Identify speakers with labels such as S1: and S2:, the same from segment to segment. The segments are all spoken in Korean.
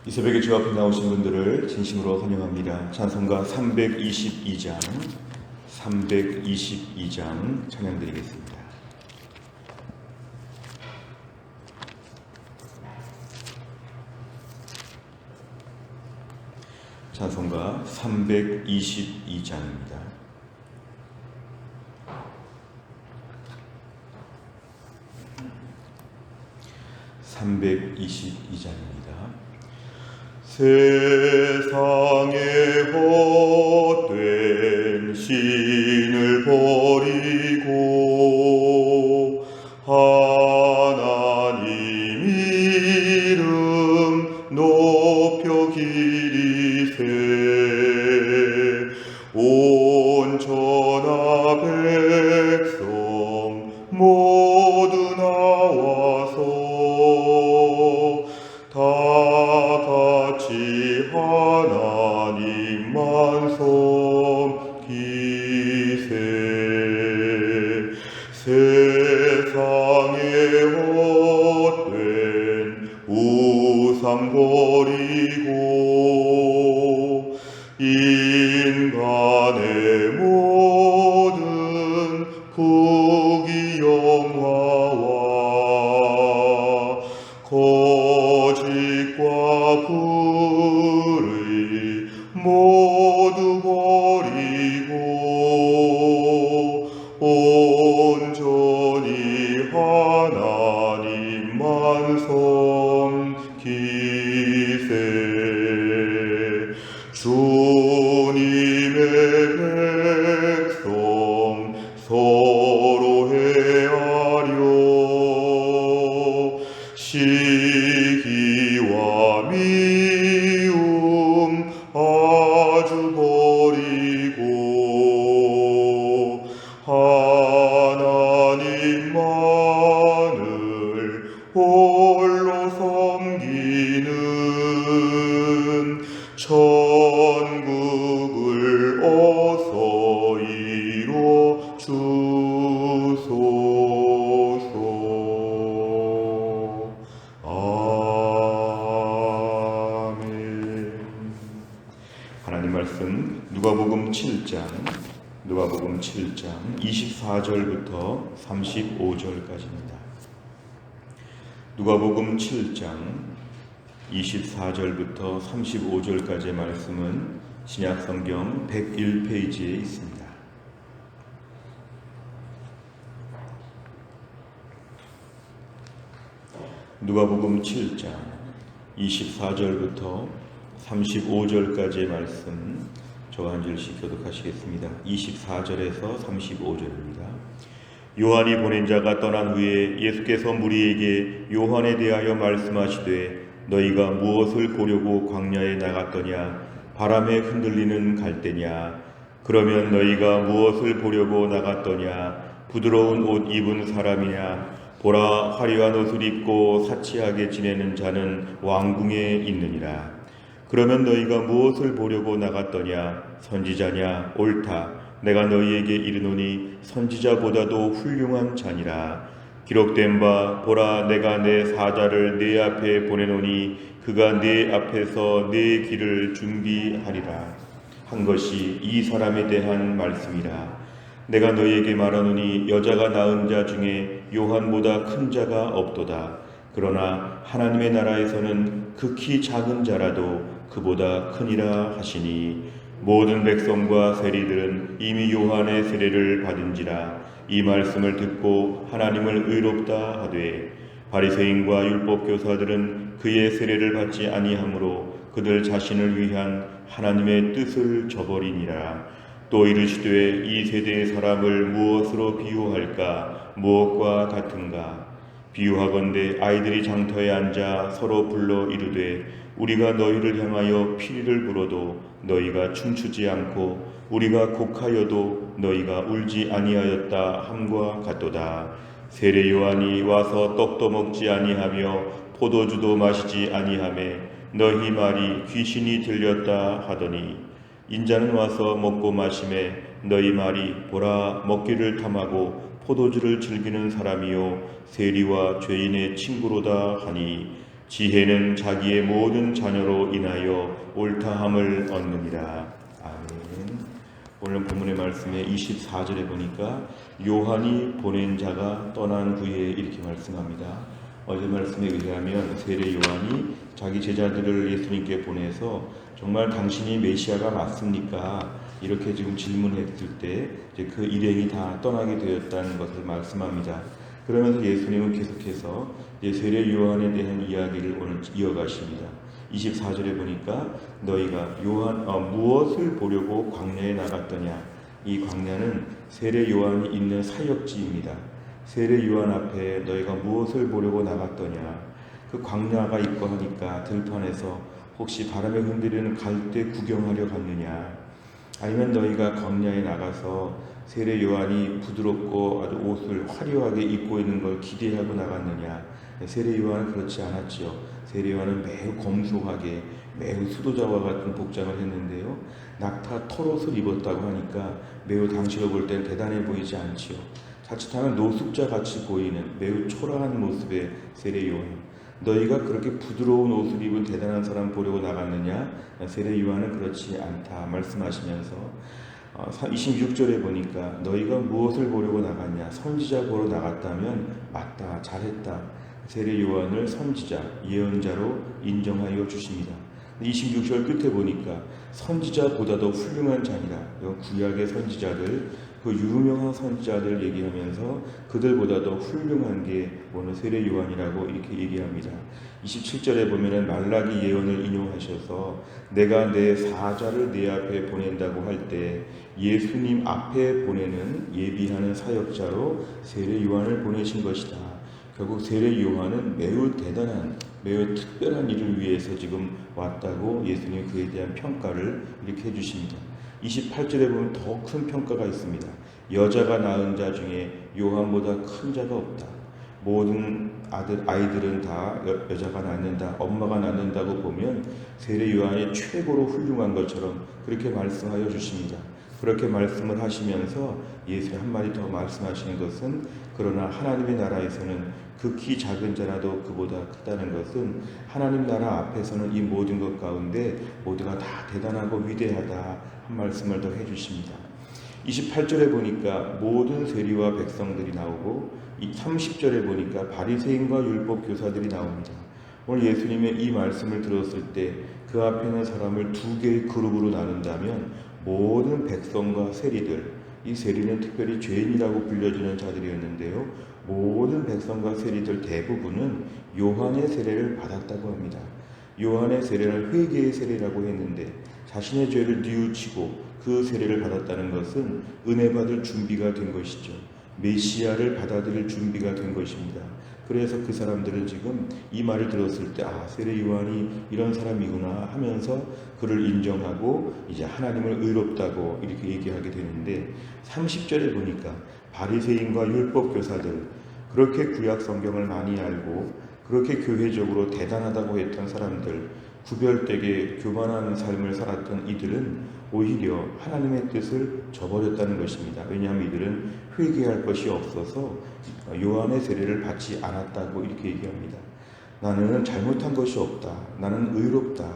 S1: 이 새벽에 주 앞에 나오신 분들을 진심으로 환영합니다. 찬송가 322장 찬양드리겠습니다. 찬송가 322장입니다. 세상에 헛된 신을 버리고 하나님 이름 높여 기리세. 온 천하 백성 모두 나와서 다 같이 하나님만 섬기세. 세상에 헛된 우상 버리고 인간의 모든 부귀영화와 거짓과 불의 모두 버리고 온전히 하나님만 섬기세. 주님의 백성 서로 헤아려 시기와 미움 아주 버리고 하나님만을 홀로 섬기는 천국을 어서 이루어 주소서. 아멘. 하나님 말씀 누가복음 7장 24절부터 35절까지입니다. 누가복음 7장 24절부터 35절까지의 말씀은 신약성경 101페이지에 있습니다. 누가복음 7장 24절부터 35절까지의 말씀 저와 한 절씩 교독하시겠습니다. 24절에서 35절입니다. 요한이 보낸 자가 떠난 후에 예수께서 무리에게 요한에 대하여 말씀하시되 너희가 무엇을 보려고 광야에 나갔더냐? 바람에 흔들리는 갈대냐? 그러면 너희가 무엇을 보려고 나갔더냐? 부드러운 옷 입은 사람이냐? 보라, 화려한 옷을 입고 사치하게 지내는 자는 왕궁에 있느니라. 그러면 너희가 무엇을 보려고 나갔더냐? 선지자냐? 옳다. 내가 너희에게 이르노니 선지자보다도 훌륭한 자니라. 기록된 바 보라, 내가 내 사자를 네 앞에 보내노니 그가 네 앞에서 네 길을 준비하리라 한 것이 이 사람에 대한 말씀이라. 내가 너희에게 말하노니 여자가 낳은 자 중에 요한보다 큰 자가 없도다. 그러나 하나님의 나라에서는 극히 작은 자라도 그보다 크니라 하시니 모든 백성과 세리들은 이미 요한의 세례를 받은지라. 이 말씀을 듣고 하나님을 의롭다 하되 바리새인과 율법교사들은 그의 세례를 받지 아니하므로 그들 자신을 위한 하나님의 뜻을 저버리니라. 또 이르시되 이 세대의 사람을 무엇으로 비유할까? 무엇과 같은가? 비유하건대 아이들이 장터에 앉아 서로 불러 이르되 우리가 너희를 향하여 피리를 불어도 너희가 춤추지 않고 우리가 곡하여도 너희가 울지 아니하였다 함과 같도다. 세례 요한이 와서 떡도 먹지 아니하며 포도주도 마시지 아니하매 너희 말이 귀신이 들렸다 하더니 인자는 와서 먹고 마시매 너희 말이 보라 먹기를 탐하고 포도주를 즐기는 사람이요 세리와 죄인의 친구로다 하니 지혜는 자기의 모든 자녀로 인하여 옳다함을 얻느니라. 아멘. 오늘 본문의 말씀에 24절에 보니까 요한이 보낸 자가 떠난 후에 이렇게 말씀합니다. 어제 말씀에 의하면 세례 요한이 자기 제자들을 예수님께 보내서 정말 당신이 메시아가 맞습니까? 이렇게 지금 질문했을 때 그 일행이 다 떠나게 되었다는 것을 말씀합니다. 그러면서 예수님은 계속해서 세례 요한에 대한 이야기를 오늘 이어가십니다. 24절에 보니까 너희가 무엇을 보려고 광야에 나갔더냐. 이 광야는 세례 요한이 있는 사역지입니다. 세례 요한 앞에 너희가 무엇을 보려고 나갔더냐. 그 광야가 있고 하니까 들판에서 혹시 바람에 흔들리는 갈대 구경하려 갔느냐. 아니면 너희가 광야에 나가서 세례 요한이 부드럽고 아주 옷을 화려하게 입고 있는 걸 기대하고 나갔느냐. 세례 요한은 그렇지 않았지요. 세례 요한은 매우 검소하게 매우 수도자와 같은 복장을 했는데요. 낙타 털옷을 입었다고 하니까 매우 당시로 볼 땐 대단해 보이지 않지요. 자칫하면 노숙자 같이 보이는 매우 초라한 모습의 세례 요한. 너희가 그렇게 부드러운 옷을 입은 대단한 사람 보려고 나갔느냐? 세례 요한은 그렇지 않다 말씀하시면서 26절에 보니까 너희가 무엇을 보려고 나갔냐? 선지자 보러 나갔다면 맞다, 잘했다. 세례 요한을 선지자, 예언자로 인정하여 주십니다. 26절 끝에 보니까 선지자보다도 훌륭한 자니라. 구약의 선지자들, 그 유명한 선지자들 얘기하면서 그들보다도 훌륭한 게 오늘 세례 요한이라고 이렇게 얘기합니다. 27절에 보면은 말라기 예언을 인용하셔서 내가 내 사자를 내 앞에 보낸다고 할 때 예수님 앞에 보내는 예비하는 사역자로 세례 요한을 보내신 것이다. 결국 세례 요한은 매우 대단한 매우 특별한 일을 위해서 지금 왔다고 예수님이 그에 대한 평가를 이렇게 해주십니다. 28절에 보면 더 큰 평가가 있습니다. 여자가 낳은 자 중에 요한보다 큰 자가 없다. 모든 아이들은 다 여자가 낳는다, 엄마가 낳는다고 보면 세례 요한이 최고로 훌륭한 것처럼 그렇게 말씀하여 주십니다. 그렇게 말씀을 하시면서 예수님 한마디 더 말씀하시는 것은 그러나 하나님의 나라에서는 극히 작은 자라도 그보다 크다는 것은 하나님 나라 앞에서는 이 모든 것 가운데 모두가 다 대단하고 위대하다 한 말씀을 더 해주십니다. 28절에 보니까 모든 세리와 백성들이 나오고 30절에 보니까 바리새인과 율법 교사들이 나옵니다. 오늘 예수님의 이 말씀을 들었을 때 그 앞에 있는 사람을 두 개의 그룹으로 나눈다면 모든 백성과 세리들, 이 세리는 특별히 죄인이라고 불려주는 자들이었는데요. 모든 백성과 세리들 대부분은 요한의 세례를 받았다고 합니다. 요한의 세례를 회개의 세례라고 했는데 자신의 죄를 뉘우치고 그 세례를 받았다는 것은 은혜 받을 준비가 된 것이죠. 메시아를 받아들일 준비가 된 것입니다. 그래서 그 사람들은 지금 이 말을 들었을 때 세례 요한이 이런 사람이구나 하면서 그를 인정하고 이제 하나님을 의롭다고 이렇게 얘기하게 되는데 30절에 보니까 바리새인과 율법 교사들, 그렇게 구약 성경을 많이 알고 그렇게 교회적으로 대단하다고 했던 사람들, 구별되게 교만한 삶을 살았던 이들은 오히려 하나님의 뜻을 저버렸다는 것입니다. 왜냐하면 이들은 회개할 것이 없어서 요한의 세례를 받지 않았다고 이렇게 얘기합니다. 나는 잘못한 것이 없다. 나는 의롭다.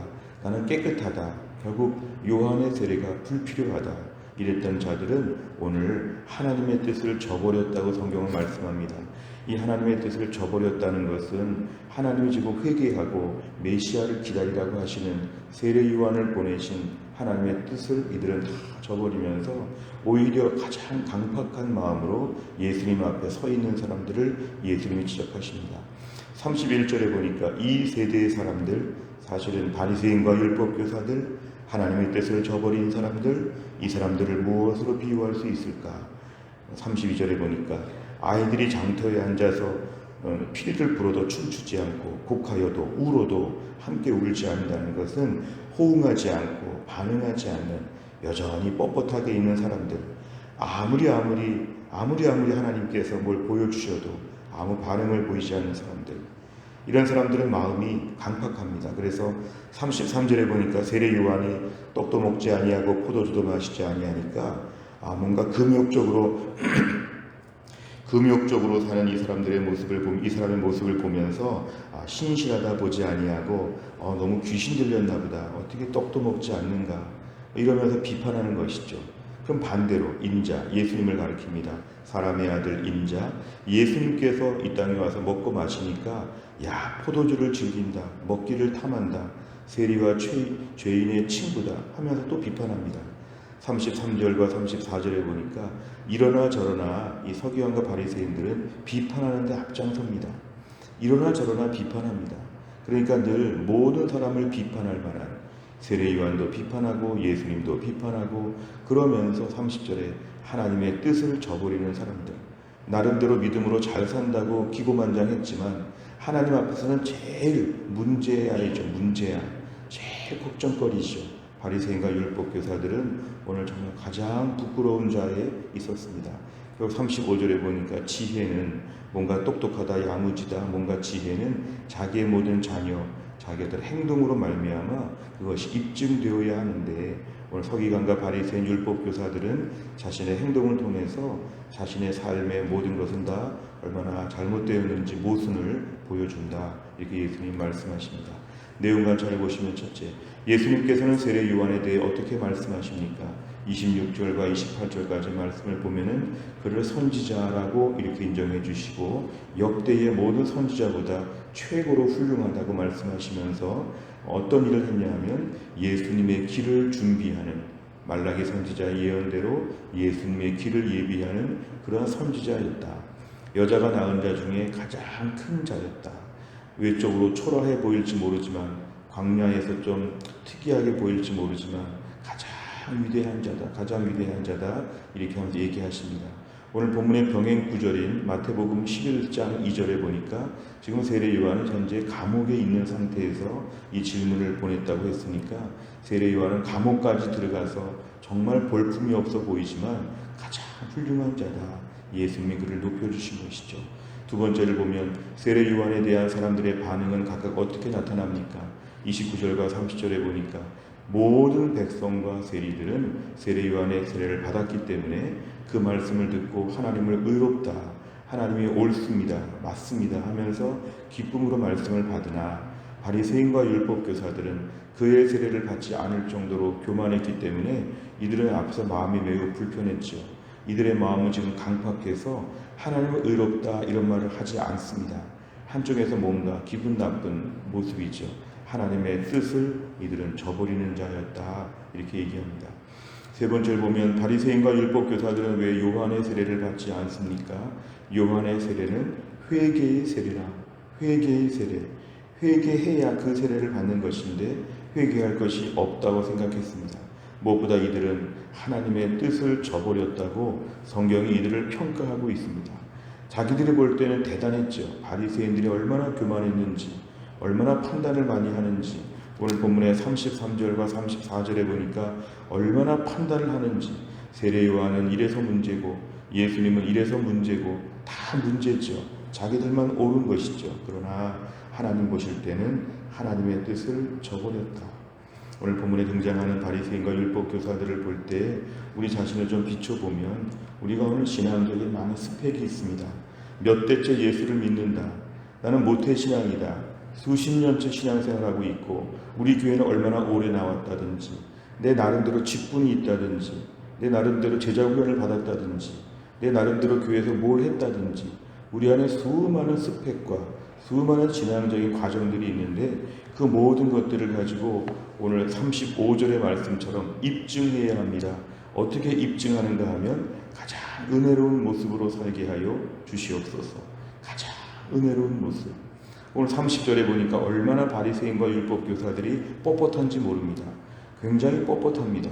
S1: 나는 깨끗하다. 결국 요한의 세례가 불필요하다. 이랬던 자들은 오늘 하나님의 뜻을 저버렸다고 성경은 말씀합니다. 이 하나님의 뜻을 저버렸다는 것은 하나님이 지금 회개하고 메시아를 기다리라고 하시는 세례 요한을 보내신 하나님의 뜻을 이들은 다 저버리면서 오히려 가장 강팍한 마음으로 예수님 앞에 서 있는 사람들을 예수님이 지적하십니다. 31절에 보니까 이 세대의 사람들, 사실은 바리새인과 율법교사들, 하나님의 뜻을 저버린 사람들, 이 사람들을 무엇으로 비유할 수 있을까? 32절에 보니까 아이들이 장터에 앉아서 피리를 불어도 춤추지 않고 곡하여도 울어도 함께 울지 않는다는 것은 호응하지 않고 반응하지 않는 여전히 뻣뻣하게 있는 사람들, 아무리 하나님께서 뭘 보여주셔도 아무 반응을 보이지 않는 사람들, 이런 사람들은 마음이 강팍합니다. 그래서 33절에 보니까 세례 요한이 떡도 먹지 아니하고 포도주도 마시지 아니하니까 뭔가 금욕적으로 금욕적으로 사는 이 사람들의 이 사람의 모습을 보면서 신실하다 보지 아니하고 너무 귀신 들렸나 보다. 어떻게 떡도 먹지 않는가. 이러면서 비판하는 것이죠. 그럼 반대로 인자, 예수님을 가리킵니다. 사람의 아들 인자, 예수님께서 이 땅에 와서 먹고 마시니까 포도주를 즐긴다, 먹기를 탐한다, 세리와 죄인의 친구다 하면서 또 비판합니다. 33절과 34절에 보니까 이러나 저러나 이 서기관과 바리새인들은 비판하는데 앞장섭니다. 이러나 저러나 비판합니다. 그러니까 늘 모든 사람을 비판할 만한, 세례 요한도 비판하고 예수님도 비판하고, 그러면서 30절에 하나님의 뜻을 저버리는 사람들, 나름대로 믿음으로 잘 산다고 기고만장했지만 하나님 앞에서는 제일 문제아이죠. 문제아, 제일 걱정거리죠. 바리새인과 율법교사들은 오늘 정말 가장 부끄러운 자리에 있었습니다. 그리고 35절에 보니까 지혜는 뭔가 똑똑하다, 야무지다, 뭔가 지혜는 자기의 모든 자녀, 자기들 행동으로 말미암아 그것이 입증되어야 하는데, 오늘 서기관과 바리새인 율법교사들은 자신의 행동을 통해서 자신의 삶의 모든 것은 다 얼마나 잘못되었는지 모순을 보여준다, 이렇게 예수님 말씀하십니다. 내용을 잘 보시면, 첫째, 예수님께서는 세례 요한에 대해 어떻게 말씀하십니까? 26절과 28절까지 말씀을 보면은 그를 선지자라고 이렇게 인정해 주시고, 역대의 모든 선지자보다 최고로 훌륭하다고 말씀하시면서 어떤 일을 했냐면 예수님의 길을 준비하는, 말라기 선지자의 예언대로 예수님의 길을 예비하는 그러한 선지자였다. 여자가 낳은 자 중에 가장 큰 자였다. 외적으로 초라해 보일지 모르지만, 광야에서 좀 특이하게 보일지 모르지만 가장 위대한 자다, 가장 위대한 자다, 이렇게 하면서 얘기하십니다. 오늘 본문의 병행 구절인 마태복음 11장 2절에 보니까 지금 세례 요한은 현재 감옥에 있는 상태에서 이 질문을 보냈다고 했으니까, 세례 요한은 감옥까지 들어가서 정말 볼품이 없어 보이지만 가장 훌륭한 자다, 예수님이 그를 높여주신 것이죠. 두 번째를 보면 세례 요한에 대한 사람들의 반응은 각각 어떻게 나타납니까? 29절과 30절에 보니까 모든 백성과 세리들은 세례 요한의 세례를 받았기 때문에 그 말씀을 듣고 하나님을 의롭다, 하나님이 옳습니다, 맞습니다 하면서 기쁨으로 말씀을 받으나, 바리새인과 율법교사들은 그의 세례를 받지 않을 정도로 교만했기 때문에 이들은 앞서 마음이 매우 불편했죠. 이들의 마음은 지금 강팍해서 하나님을 의롭다 이런 말을 하지 않습니다. 한쪽에서 뭔가 기분 나쁜 모습이죠. 하나님의 뜻을 이들은 저버리는 자였다, 이렇게 얘기합니다. 세 번째를 보면 바리새인과 율법교사들은 왜 요한의 세례를 받지 않습니까? 요한의 세례는 회개의 세례라. 회개의 세례. 회개해야 그 세례를 받는 것인데 회개할 것이 없다고 생각했습니다. 무엇보다 이들은 하나님의 뜻을 저버렸다고 성경이 이들을 평가하고 있습니다. 자기들이 볼 때는 대단했죠. 바리새인들이 얼마나 교만했는지, 얼마나 판단을 많이 하는지, 오늘 본문의 33절과 34절에 보니까 얼마나 판단을 하는지, 세례 요한은 이래서 문제고 예수님은 이래서 문제고 다 문제죠. 자기들만 옳은 것이죠. 그러나 하나님 보실 때는 하나님의 뜻을 저버렸다. 오늘 본문에 등장하는 바리새인과 율법교사들을 볼 때 우리 자신을 좀 비춰보면 우리가 오늘 신앙적인 많은 스펙이 있습니다. 몇 대째 예수를 믿는다, 나는 모태신앙이다, 수십 년째 신앙생활하고 있고 우리 교회는 얼마나 오래 나왔다든지, 내 나름대로 직분이 있다든지, 내 나름대로 제자훈련을 받았다든지, 내 나름대로 교회에서 뭘 했다든지, 우리 안에 수많은 스펙과 수많은 신앙적인 과정들이 있는데 그 모든 것들을 가지고 오늘 35절의 말씀처럼 입증해야 합니다. 어떻게 입증하는가 하면 가장 은혜로운 모습으로 살게 하여 주시옵소서. 가장 은혜로운 모습. 오늘 30절에 보니까 얼마나 바리새인과 율법교사들이 뻣뻣한지 모릅니다. 굉장히 뻣뻣합니다.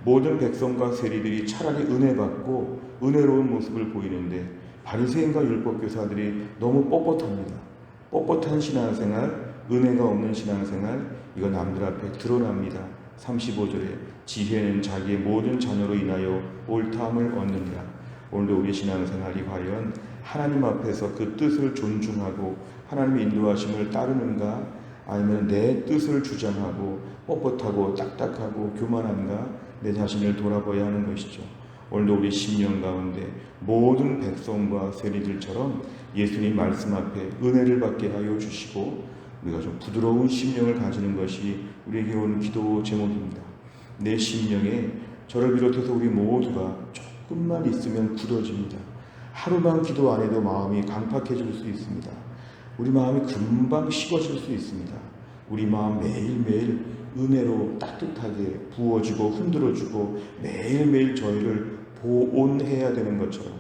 S1: 모든 백성과 세리들이 차라리 은혜 받고 은혜로운 모습을 보이는데 바리새인과 율법교사들이 너무 뻣뻣합니다. 뻣뻣한 신앙생활, 은혜가 없는 신앙생활, 이거 남들 앞에 드러납니다. 35절에 지혜는 자기의 모든 자녀로 인하여 옳다함을 얻느니라. 오늘도 우리 신앙생활이 과연 하나님 앞에서 그 뜻을 존중하고 하나님의 인도하심을 따르는가, 아니면 내 뜻을 주장하고 뻣뻣하고 딱딱하고 교만한가, 내 자신을 돌아봐야 하는 것이죠. 오늘도 우리 심령 가운데 모든 백성과 세리들처럼 예수님 말씀 앞에 은혜를 받게 하여 주시고 우리가 좀 부드러운 심령을 가지는 것이 우리에게 온 기도 제목입니다. 내 심령에 저를 비롯해서 우리 모두가 조금만 있으면 굳어집니다. 하루만 기도 안 해도 마음이 강팍해질 수 있습니다. 우리 마음이 금방 식어질 수 있습니다. 우리 마음 매일매일 은혜로 따뜻하게 부어주고 흔들어주고 매일매일 저희를 보온해야 되는 것처럼,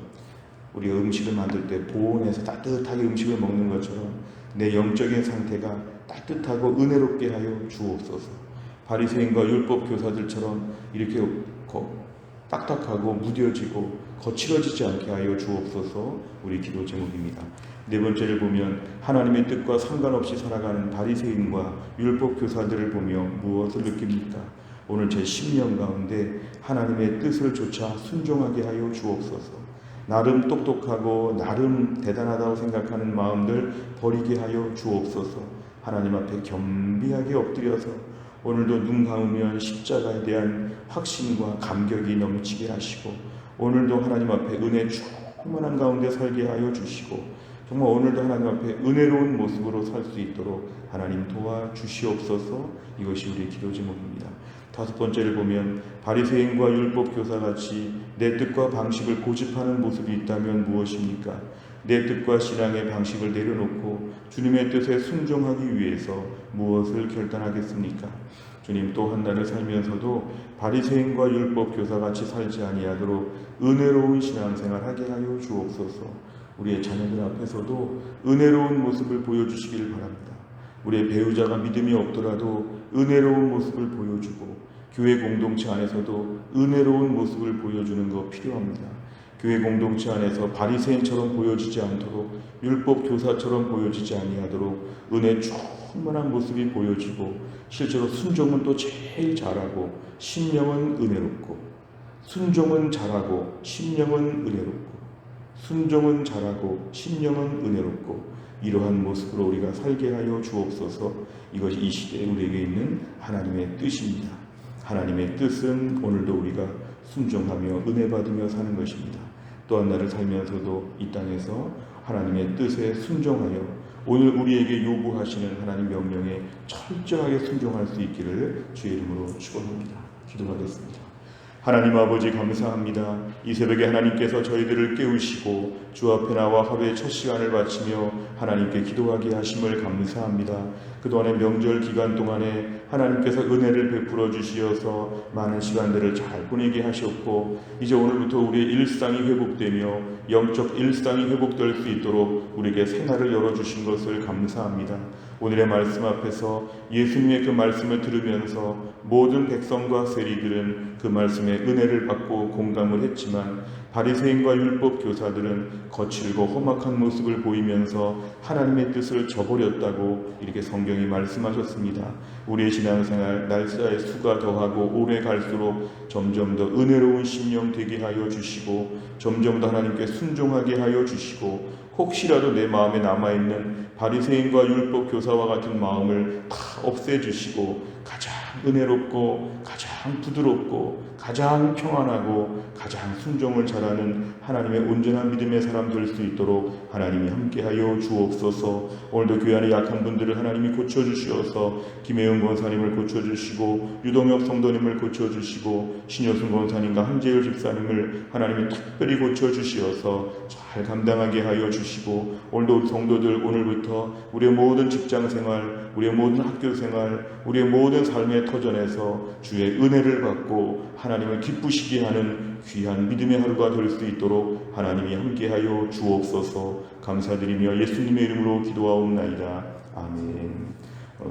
S1: 우리가 음식을 만들 때 보온해서 따뜻하게 음식을 먹는 것처럼 내 영적인 상태가 따뜻하고 은혜롭게 하여 주옵소서. 바리새인과 율법 교사들처럼 이렇게 딱딱하고 무뎌지고 거칠어지지 않게 하여 주옵소서. 우리 기도 제목입니다. 네 번째를 보면 하나님의 뜻과 상관없이 살아가는 바리새인과 율법 교사들을 보며 무엇을 느낍니까? 오늘 제 심령 가운데 하나님의 뜻을 조차 순종하게 하여 주옵소서. 나름 똑똑하고 나름 대단하다고 생각하는 마음들 버리게 하여 주옵소서. 하나님 앞에 겸비하게 엎드려서 오늘도 눈 감으면 십자가에 대한 확신과 감격이 넘치게 하시고, 오늘도 하나님 앞에 은혜 충만한 가운데 살게 하여 주시고, 정말 오늘도 하나님 앞에 은혜로운 모습으로 살 수 있도록 하나님 도와주시옵소서. 이것이 우리의 기도 제목입니다. 다섯 번째를 보면 바리새인과 율법 교사같이 내 뜻과 방식을 고집하는 모습이 있다면 무엇입니까? 내 뜻과 신앙의 방식을 내려놓고 주님의 뜻에 순종하기 위해서 무엇을 결단하겠습니까? 주님, 또 한 날을 살면서도 바리새인과 율법 교사같이 살지 아니하도록 은혜로운 신앙생활 하게 하여 주옵소서. 우리의 자녀들 앞에서도 은혜로운 모습을 보여주시기를 바랍니다. 우리의 배우자가 믿음이 없더라도 은혜로운 모습을 보여주고, 교회 공동체 안에서도 은혜로운 모습을 보여주는 것 필요합니다. 교회 공동체 안에서 바리새인처럼 보여지지 않도록, 율법 교사처럼 보여지지 아니하도록 은혜 충만한 모습이 보여지고, 실제로 순종은 또 제일 잘하고 심령은 은혜롭고, 순종은 잘하고 심령은 은혜롭고, 순종은 잘하고 심령은 은혜롭고, 이러한 모습으로 우리가 살게 하여 주옵소서. 이것이 이 시대에 우리에게 있는 하나님의 뜻입니다. 하나님의 뜻은 오늘도 우리가 순종하며 은혜 받으며 사는 것입니다. 또 한 날을 살면서도 이 땅에서 하나님의 뜻에 순종하여 오늘 우리에게 요구하시는 하나님 명령에 철저하게 순종할 수 있기를 주의 이름으로 축원합니다. 기도하겠습니다. 하나님 아버지, 감사합니다. 이 새벽에 하나님께서 저희들을 깨우시고 주 앞에 나와 하루의 첫 시간을 바치며 하나님께 기도하게 하심을 감사합니다. 그동안의 명절 기간 동안에 하나님께서 은혜를 베풀어 주시어서 많은 시간들을 잘 보내게 하셨고, 이제 오늘부터 우리의 일상이 회복되며 영적 일상이 회복될 수 있도록 우리에게 새날을 열어주신 것을 감사합니다. 오늘의 말씀 앞에서 예수님의 그 말씀을 들으면서 모든 백성과 세리들은 그 말씀에 은혜를 받고 공감을 했지만, 바리새인과 율법 교사들은 거칠고 험악한 모습을 보이면서 하나님의 뜻을 저버렸다고 이렇게 성경이 말씀하셨습니다. 우리의 신앙생활 날짜의 수가 더하고 오래 갈수록 점점 더 은혜로운 심령 되게 하여 주시고, 점점 더 하나님께 순종하게 하여 주시고, 혹시라도 내 마음에 남아있는 바리새인과 율법 교사와 같은 마음을 다 없애주시고 가장 은혜롭고 가장 부드럽고 가장 평안하고 가장 순종을 잘하는 하나님의 온전한 믿음의 사람 될 수 있도록 하나님이 함께하여 주옵소서. 오늘도 교회 안에 약한 분들을 하나님이 고쳐주시어서 김혜영 권사님을 고쳐주시고, 유동혁 성도님을 고쳐주시고, 신효순 권사님과 한재율 집사님을 하나님이 특별히 고쳐주시어서 잘 감당하게 하여 주시고, 오늘도 우리 성도들 오늘부터 우리의 모든 직장생활, 우리의 모든 학교생활, 우리의 모든 삶의 터전에서 주의 은혜를 받고 하나님을 기쁘시게 하는 귀한 믿음의 하루가 될 수 있도록 하나님이 함께하여 주옵소서. 감사드리며 예수님의 이름으로 기도하옵나이다. 아멘.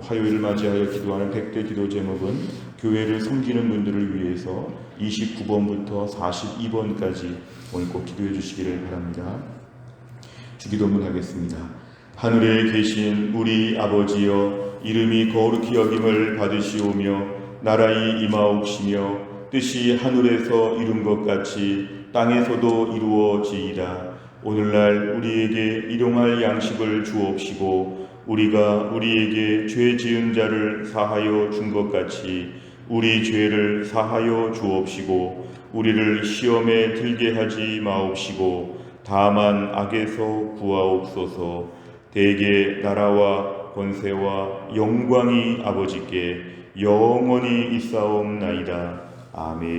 S1: 화요일을 맞이하여 기도하는 100대 기도 제목은 교회를 섬기는 분들을 위해서 29번부터 42번까지 오늘 꼭 기도해 주시기를 바랍니다. 주기도문 하겠습니다. 하늘에 계신 우리 아버지여, 이름이 거룩히 여김을 받으시오며 나라의 임하옵시며 뜻이 하늘에서 이룬 것 같이 땅에서도 이루어지이다. 오늘날 우리에게 일용할 양식을 주옵시고, 우리가 우리에게 죄 지은 자를 사하여 준 것 같이 우리 죄를 사하여 주옵시고 우리를 시험에 들게 하지 마옵시고 다만 악에서 구하옵소서. 대개 나라와 권세와 영광이 아버지께 영원히 있사옵나이다. 아멘.